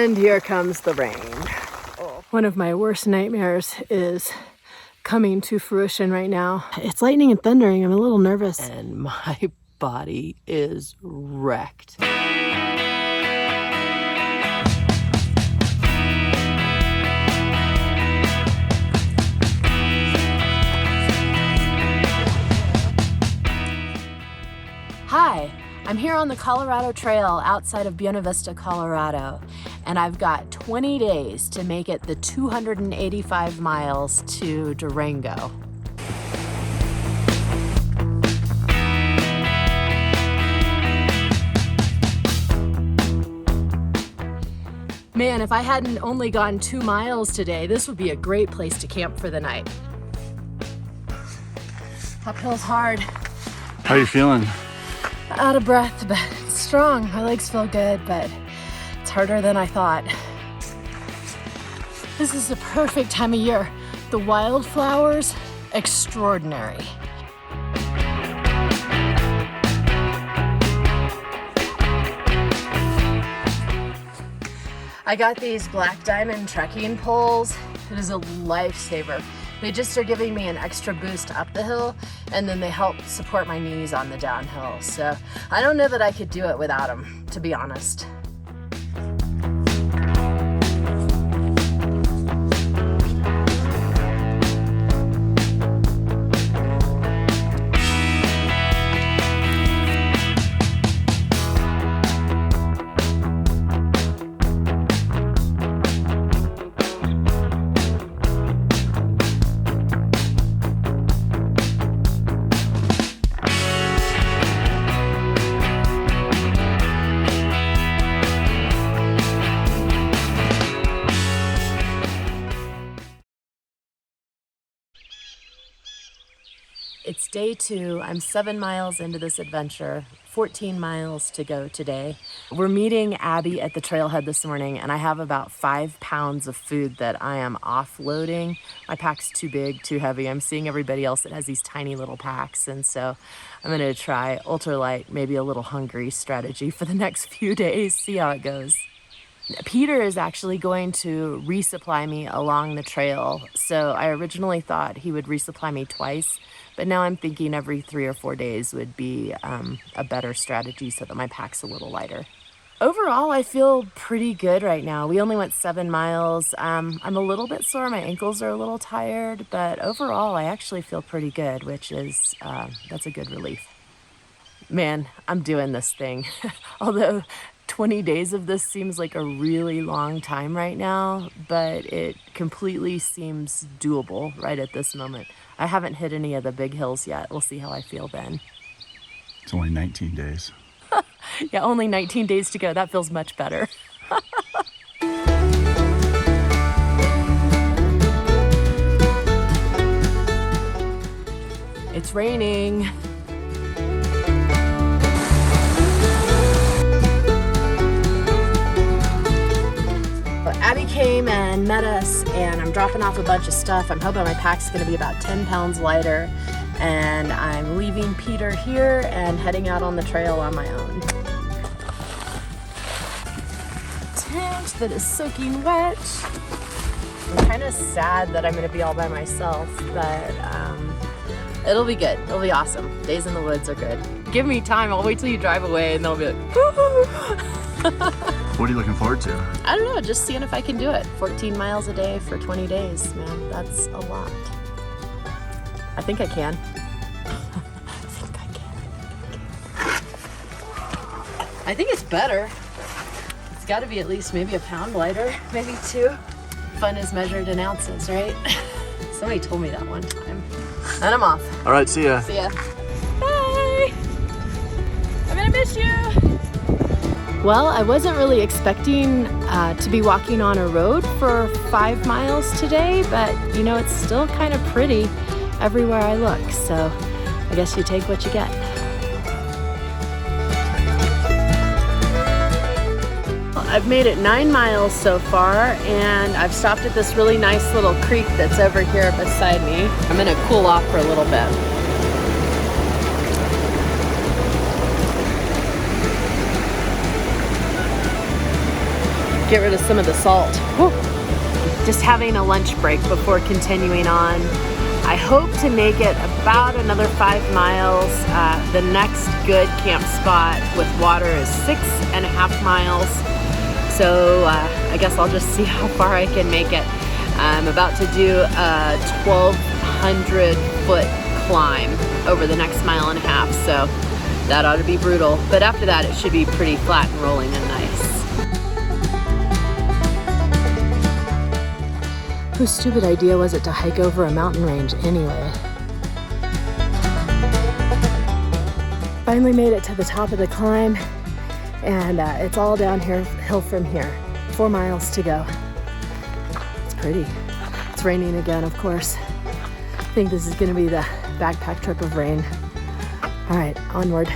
And here comes the rain. One of my worst nightmares is coming to fruition right now. It's lightning and thundering. I'm a little nervous. And my body is wrecked. Hi, I'm here on the Colorado Trail outside of Buena Vista, Colorado, and I've got 20 days to make it the 285 miles to Durango. Man, if I hadn't only gone 2 miles today, this would be a great place to camp for the night. Uphill's hard. How are you feeling? Out of breath, but strong. My legs feel good, but it's harder than I thought. This is the perfect time of year. The wildflowers, extraordinary. I got these Black Diamond trekking poles. It is a lifesaver. They just are giving me an extra boost up the hill, and then they help support my knees on the downhill. So I don't know that I could do it without them, to be honest. It's day 2. I'm 7 miles into this adventure, 14 miles to go today. We're meeting Abby at the trailhead this morning, and I have about 5 pounds of food that I am offloading. My pack's too big, too heavy. I'm seeing everybody else that has these tiny little packs, and so I'm gonna try ultralight, maybe a little hungry strategy for the next few days, see how it goes. Peter is actually going to resupply me along the trail. So I originally thought he would resupply me twice, but now I'm thinking every 3 or 4 days would be a better strategy so that my pack's a little lighter. Overall, I feel pretty good right now. We only went 7 miles. I'm a little bit sore. My ankles are a little tired, but overall, I actually feel pretty good, which is, that's a good relief. Man, I'm doing this thing. Although 20 days of this seems like a really long time right now, but it completely seems doable right at this moment. I haven't hit any of the big hills yet. We'll see how I feel then. It's only 19 days. Yeah, only 19 days to go. That feels much better. It's raining. Abby came and met us, and I'm dropping off a bunch of stuff. I'm hoping my pack's gonna be about 10 pounds lighter, and I'm leaving Peter here and heading out on the trail on my own. Tent that is soaking wet. I'm kind of sad that I'm gonna be all by myself, but it'll be good. It'll be awesome. Days in the woods are good. Give me time. I'll wait till you drive away, and then I'll be like, woo-hoo. What are you looking forward to? I don't know, just seeing if I can do it. 14 miles a day for 20 days, man, that's a lot. I think I can. I think it's better. It's gotta be at least maybe a pound lighter, maybe 2. Fun is measured in ounces, right? Somebody told me that one time. And I'm off. All right, see ya. See ya. Bye. I'm gonna miss you. Well, I wasn't really expecting to be walking on a road for 5 miles today, but you know, it's still kind of pretty everywhere I look, so I guess you take what you get. I've made it 9 miles so far, and I've stopped at this really nice little creek that's over here beside me. I'm gonna cool off for a little bit. get rid of some of the salt. Whew. Just having a lunch break before continuing on. I hope to make it about another 5 miles. The next good camp spot with water is 6.5 miles. So I guess I'll just see how far I can make it. I'm about to do a 1,200 foot climb over the next 1.5 miles, so that ought to be brutal. But after that, it should be pretty flat and rolling and nice. Whose stupid idea was it to hike over a mountain range anyway? Finally made it to the top of the climb, and it's all downhill from here. 4 miles to go. It's pretty. It's raining again, of course. I think this is gonna be the backpack trip of rain. All right, onward.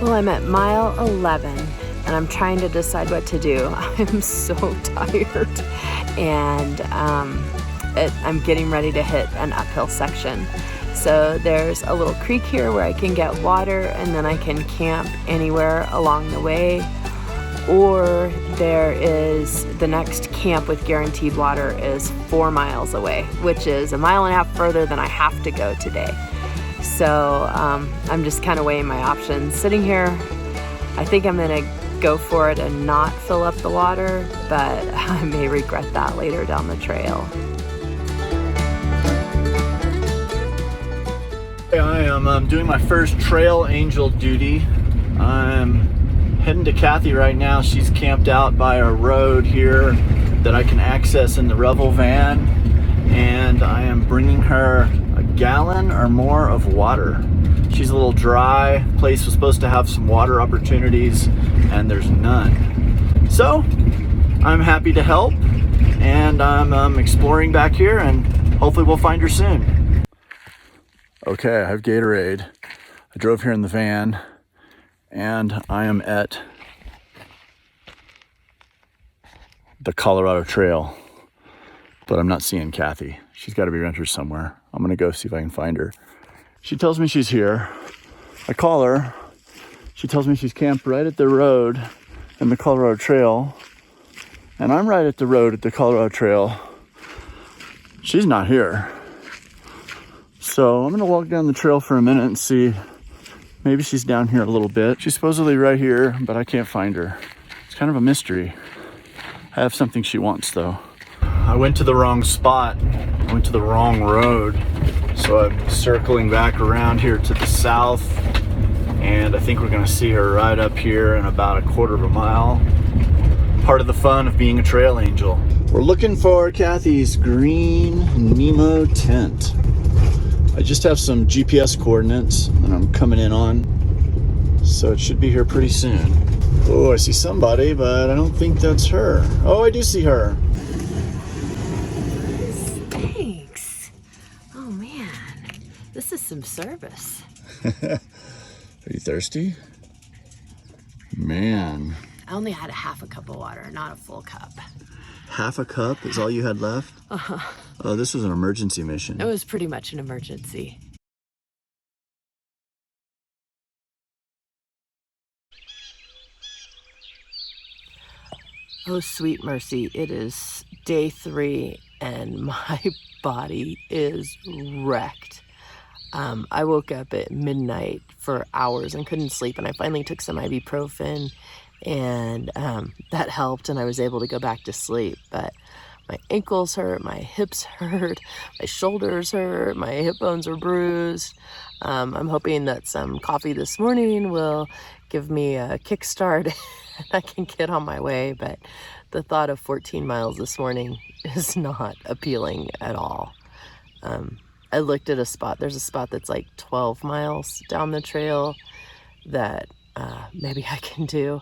Well, I'm at mile 11. And I'm trying to decide what to do. I'm so tired, and I'm getting ready to hit an uphill section. So there's a little creek here where I can get water, and then I can camp anywhere along the way. Or there is the next camp with guaranteed water is 4 miles away, which is 1.5 miles further than I have to go today. So I'm just kind of weighing my options. Sitting here, I think I'm gonna go for it and not fill up the water, but I may regret that later down the trail. I am doing my first trail angel duty. I'm heading to Kathy right now. She's camped out by a road here that I can access in the Revel van, and I am bringing her a gallon or more of water. She's a little dry. Place was supposed to have some water opportunities, and there's none. So I'm happy to help, and I'm exploring back here, and hopefully we'll find her soon. Okay, I have Gatorade. I drove here in the van, and I am at the Colorado Trail, but I'm not seeing Kathy. She's got to be around here somewhere. I'm gonna go see if I can find her. She tells me she's here. I call her. She tells me she's camped right at the road in the Colorado Trail. And I'm right at the road at the Colorado Trail. She's not here. So I'm gonna walk down the trail for a minute and see. Maybe she's down here a little bit. She's supposedly right here, but I can't find her. It's kind of a mystery. I have something she wants though. I went to the wrong spot. I went to the wrong road. So I'm circling back around here to the south, and I think we're gonna see her right up here in about 1/4 mile. Part of the fun of being a trail angel. We're looking for Kathy's green Nemo tent. I just have some GPS coordinates that I'm coming in on, so it should be here pretty soon. Oh, I see somebody, but I don't think that's her. Oh, I do see her. This is some service. Are you thirsty? Man. I only had a 1/2 cup of water, not a full cup. 1/2 cup is all you had left? Uh-huh. Oh, this was an emergency mission. It was pretty much an emergency. Oh, sweet mercy. It is day 3 and my body is wrecked. I woke up at midnight for hours and couldn't sleep, and I finally took some ibuprofen, and that helped, and I was able to go back to sleep. But my ankles hurt, my hips hurt, my shoulders hurt, my hip bones are bruised. I'm hoping that some coffee this morning will give me a kickstart and I can get on my way, but the thought of 14 miles this morning is not appealing at all. I looked at a spot. There's a spot that's like 12 miles down the trail that maybe I can do.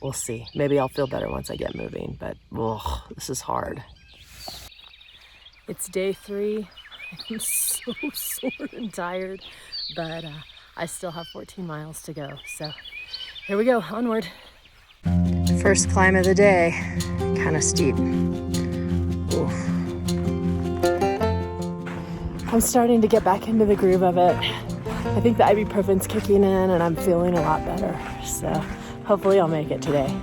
We'll see. Maybe I'll feel better once I get moving, but this is hard. It's day 3. I'm so sore and tired, but I still have 14 miles to go. So here we go, onward. First climb of the day, kind of steep. Oof. I'm starting to get back into the groove of it. I think the ibuprofen's kicking in and I'm feeling a lot better. So Hopefully I'll make it today.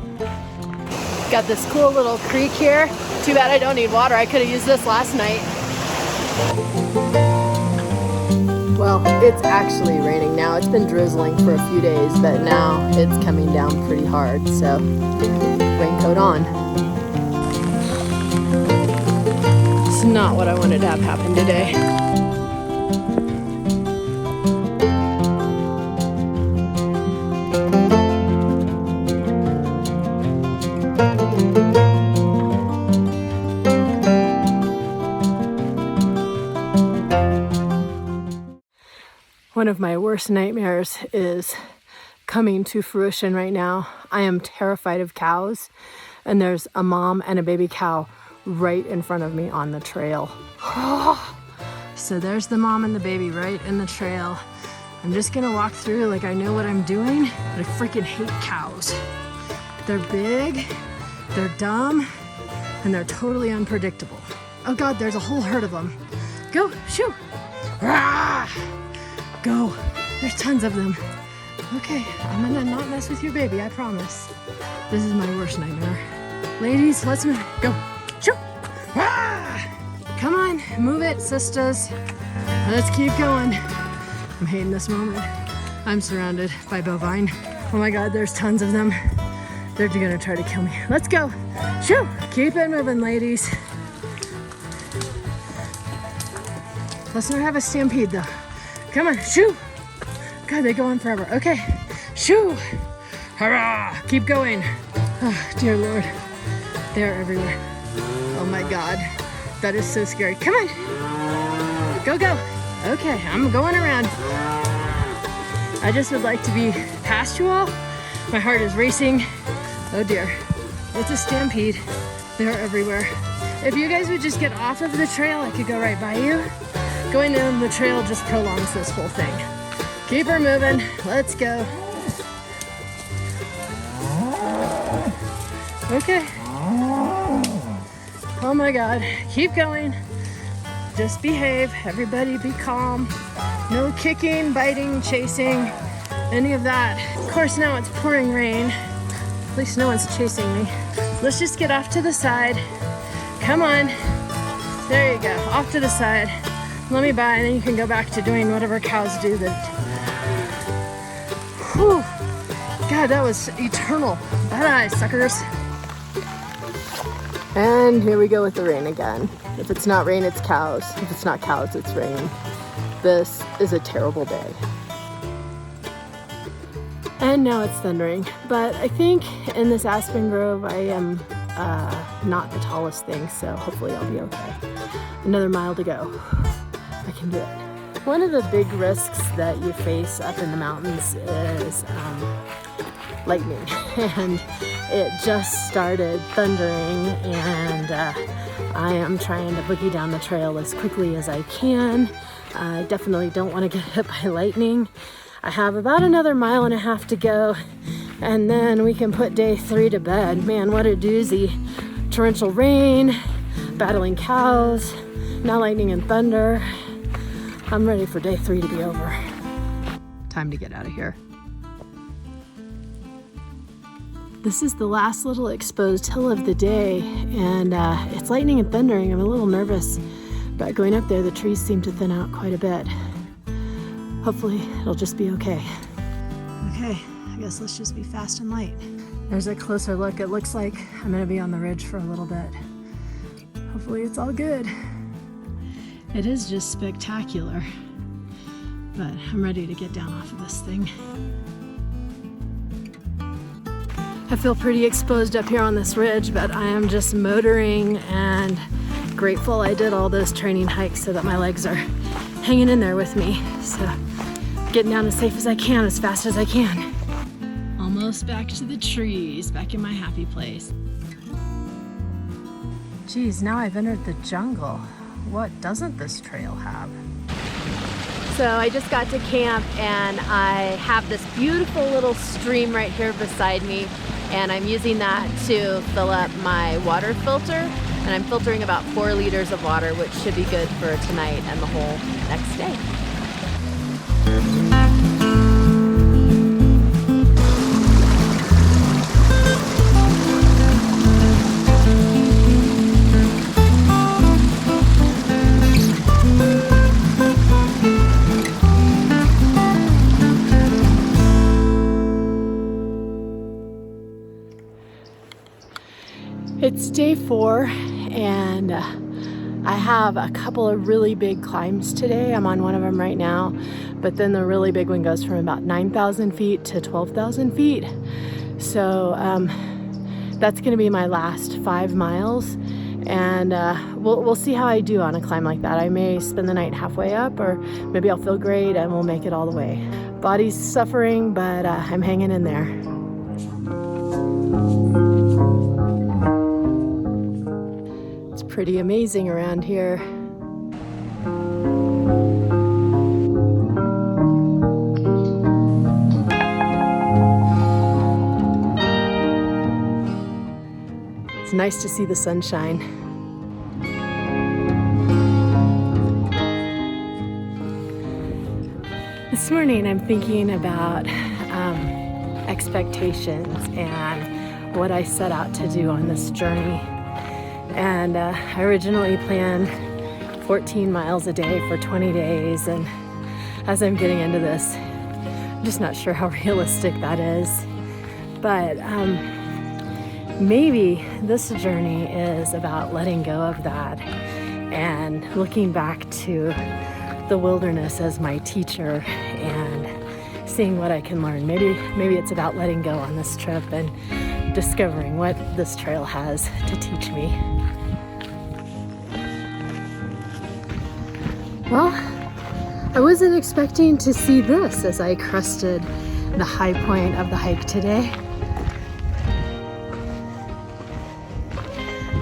Got this cool little creek here. Too bad I don't need water. I could have used this last night. Well, it's actually raining now. It's been drizzling for a few days, but now it's coming down pretty hard, so raincoat on. It's not what I wanted to have happen today. One of my worst nightmares is coming to fruition right now. I am terrified of cows, and there's a mom and a baby cow right in front of me on the trail. So there's the mom and the baby right in the trail. I'm just gonna walk through like I know what I'm doing, but I freaking hate cows. They're big, they're dumb, and they're totally unpredictable. Oh God, there's a whole herd of them. Go, shoo! Rah! Go. There's tons of them. Okay, I'm gonna not mess with your baby, I promise. This is my worst nightmare. Ladies, let's move. Go. Shoo! Ah! Come on, move it, sisters. Let's keep going. I'm hating this moment. I'm surrounded by bovine. Oh my God, there's tons of them. They're gonna try to kill me. Let's go. Shoo! Keep it moving, ladies. Let's not have a stampede though. Come on, shoo! God, they go on forever. Okay, shoo! Hurrah! Keep going. Oh, dear Lord. They're everywhere. Oh my God. That is so scary. Come on! Go, go! Okay, I'm going around. I just would like to be past you all. My heart is racing. Oh dear. It's a stampede. They're everywhere. If you guys would just get off of the trail, I could go right by you. Going down the trail just prolongs this whole thing. Keep her moving. Let's go. Okay. Oh my God. Keep going. Just behave. Everybody be calm. No kicking, biting, chasing, any of that. Of course, now it's pouring rain. At least no one's chasing me. Let's just get off to the side. Come on. There you go. Off to the side. Let me by, and then you can go back to doing whatever cows do. Whew. God, that was eternal. Bye-bye, suckers. And here we go with the rain again. If it's not rain, it's cows. If it's not cows, it's rain. This is a terrible day. And now it's thundering. But I think in this aspen grove, I am not the tallest thing, so hopefully I'll be okay. Another mile to go. I can do it. One of the big risks that you face up in the mountains is lightning. And it just started thundering, and I am trying to boogie down the trail as quickly as I can. I definitely don't want to get hit by lightning. I have about another mile and a half to go, and then we can put day 3 to bed. Man, what a doozy. Torrential rain, battling cows, now lightning and thunder. I'm ready for day 3 to be over. Time to get out of here. This is the last little exposed hill of the day, and it's lightning and thundering. I'm a little nervous, but going up there, the trees seem to thin out quite a bit. Hopefully, it'll just be okay. Okay, I guess let's just be fast and light. There's a closer look. It looks like I'm gonna be on the ridge for a little bit. Hopefully it's all good. It is just spectacular, but I'm ready to get down off of this thing. I feel pretty exposed up here on this ridge, but I am just motoring and grateful I did all those training hikes so that my legs are hanging in there with me. So getting down as safe as I can, as fast as I can. Almost back to the trees, back in my happy place. Geez, now I've entered the jungle. What doesn't this trail have? So I just got to camp, and I have this beautiful little stream right here beside me, and I'm using that to fill up my water filter, and I'm filtering about 4 liters of water, which should be good for tonight and the whole next day. It's day 4 and I have a couple of really big climbs today. I'm on one of them right now, but then the really big one goes from about 9,000 feet to 12,000 feet. So that's gonna be my last 5 miles, and we'll see how I do on a climb like that. I may spend the night halfway up, or maybe I'll feel great and we'll make it all the way. Body's suffering, but I'm hanging in there. It's pretty amazing around here. It's nice to see the sunshine. This morning I'm thinking about expectations and what I set out to do on this journey. And I originally planned 14 miles a day for 20 days, and as I'm getting into this, I'm just not sure how realistic that is. But maybe this journey is about letting go of that and looking back to the wilderness as my teacher and seeing what I can learn. Maybe it's about letting go on this trip and discovering what this trail has to teach me. Well, I wasn't expecting to see this as I crested the high point of the hike today.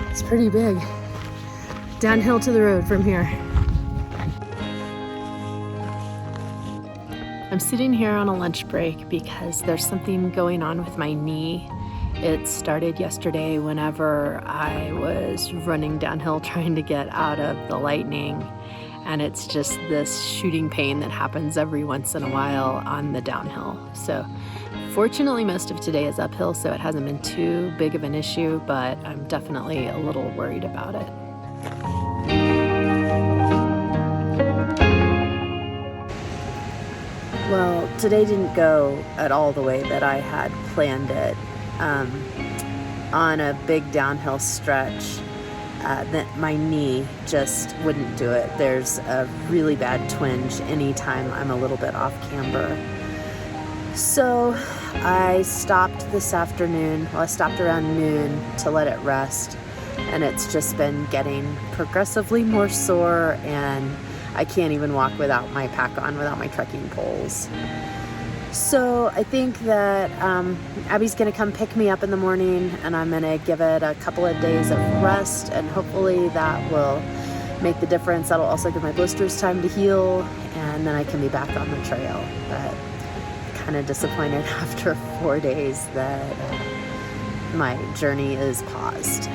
It's pretty big. Downhill to the road from here. I'm sitting here on a lunch break because there's something going on with my knee. It started yesterday whenever I was running downhill trying to get out of the lightning. And it's just this shooting pain that happens every once in a while on the downhill. So fortunately, most of today is uphill, so it hasn't been too big of an issue, but I'm definitely a little worried about it. Well, today didn't go at all the way that I had planned it. On a big downhill stretch, that my knee just wouldn't do it. There's a really bad twinge anytime I'm a little bit off camber. So I stopped this afternoon. Well, I stopped around noon to let it rest, and it's just been getting progressively more sore, and I can't even walk without my pack on, without my trekking poles. So I think that Abby's gonna come pick me up in the morning, and I'm gonna give it a couple of days of rest, and hopefully that will make the difference. That'll also give my blisters time to heal, and then I can be back on the trail. But kind of disappointed after 4 days that my journey is paused.